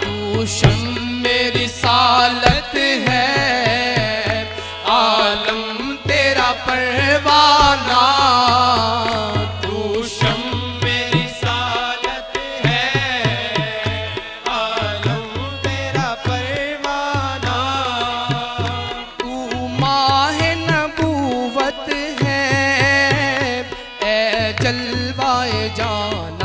तू शम्मे रिसालत है, आलम तेरा परवाना। तू शम्मे रिसालत है, आलम तेरा परवाना। तू माहे नबूवत है, ए जलवाए जाना।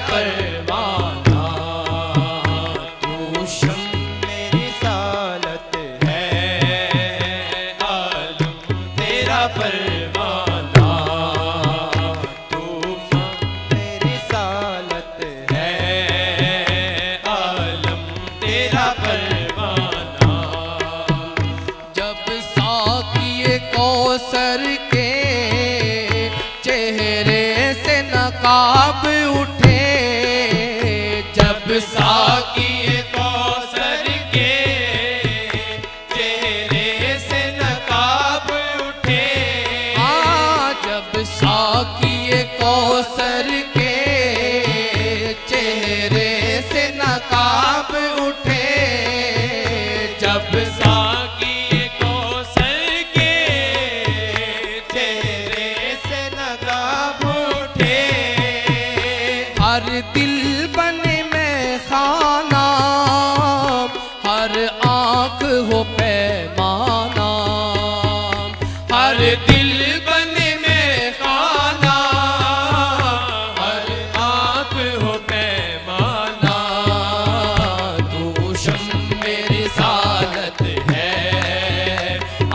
परवाना तू शम्मे रिसालत है, आलम तेरा परवाना। तू शम्मे रिसालत है, आलम तेरा परवाना। जब साक़िए कौसर के चेहरे से नकाब उठे, जब साक़िए कौसर के चेहरे से नकाब उठे। जब साक़िए कौसर के चेहरे से नकाब उठे, जब साक़िए कौसर के चेहरे से नकाब उठे। हर दिल बने में खाना, हर आँख हो पैमाना। हर दिल बने में खाना, हर आँख हो पैमाना। तू शम्मे रिसालत है,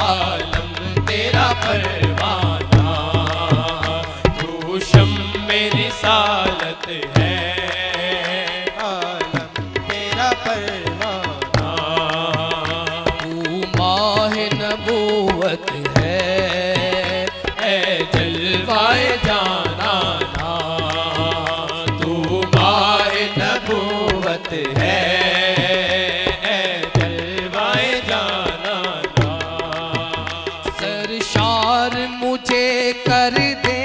आलम तेरा परवाना। तू शम्मे रिसालत है, नबूवत है, ए जलवाए जाना ना। तू माहे नबूवत है, ए जलवाए जाना ना। सरशार मुझे कर दे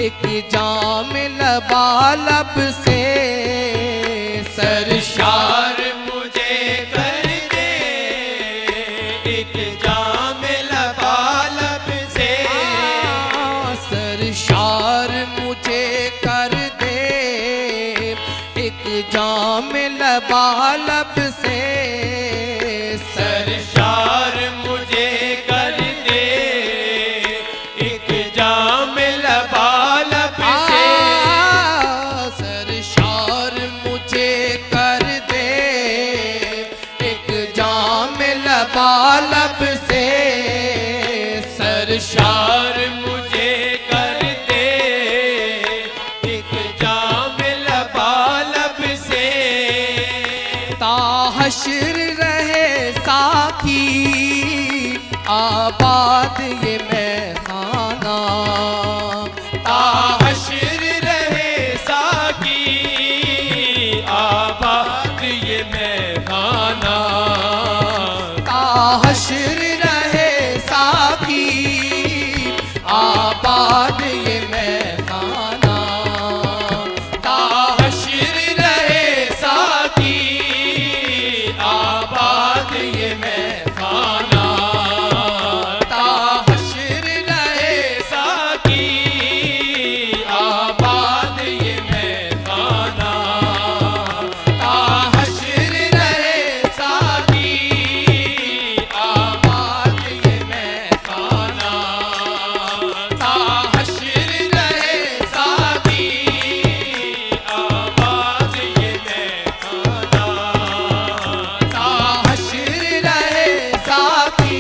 एक जाम लबालब से, सरशार मुझे कर दे एक जाम लबालब से। सरशार मुझे कर दे एक जाम लबालब से, सरशार मुझे कर दे एक जाम लबालब से। सरशार मुझे कर दे एक जाम लबालब से, सरशार मुझे कर दे एक जाम लबालब से। ताहश्र रहे साकी आबाद ये मैखाना। ताहश्र रहे साकी आबाद ये मैखाना। ताहश्र रहे साकी आबाद ये मैखाना। ताहश्र रहे साकी आबाद ये मैखाना। ताहश्र रहे साकी आबाद ये मैखाना। ताहश्र रहे साकी आबाद ये मैखाना। ताहश्र रहे साकी आबाद ये मैखाना। ताहश्र रहे साकी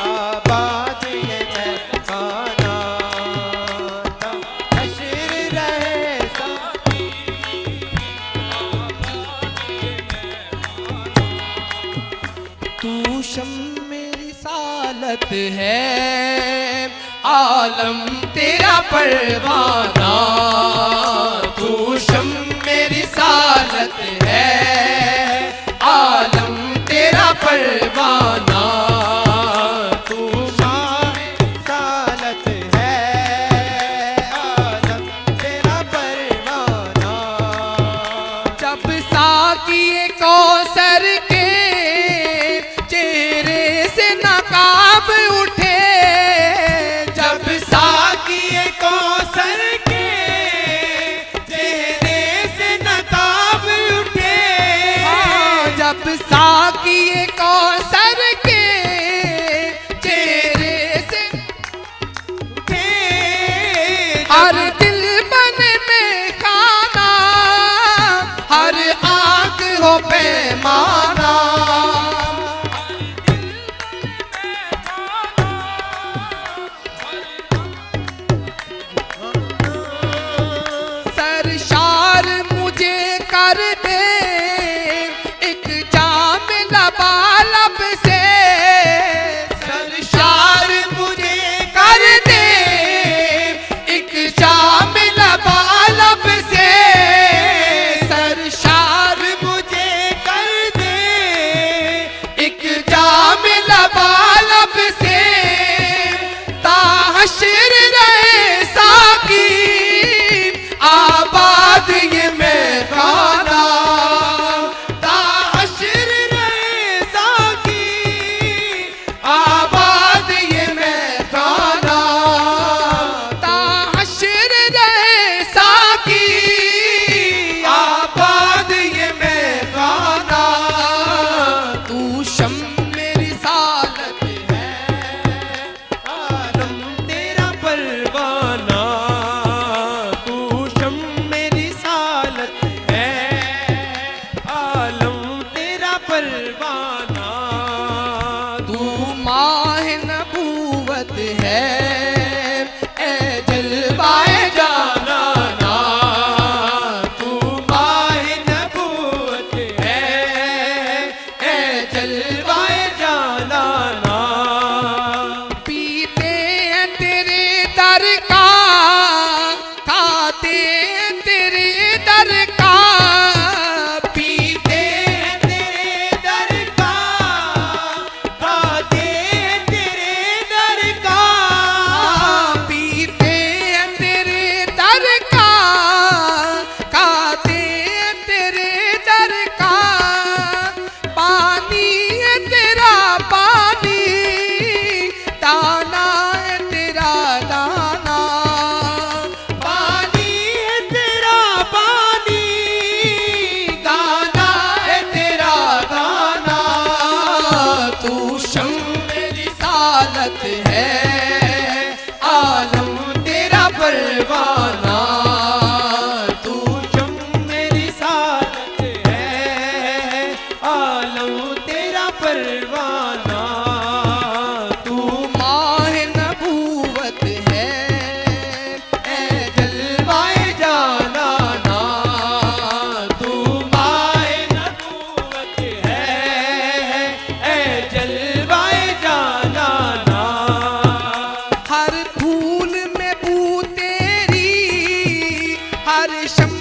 आबाद ये मैखाना। ताहश्र रहे साकी तू शम्मे रिसालत है, आलम तेरा परवाना। हर शम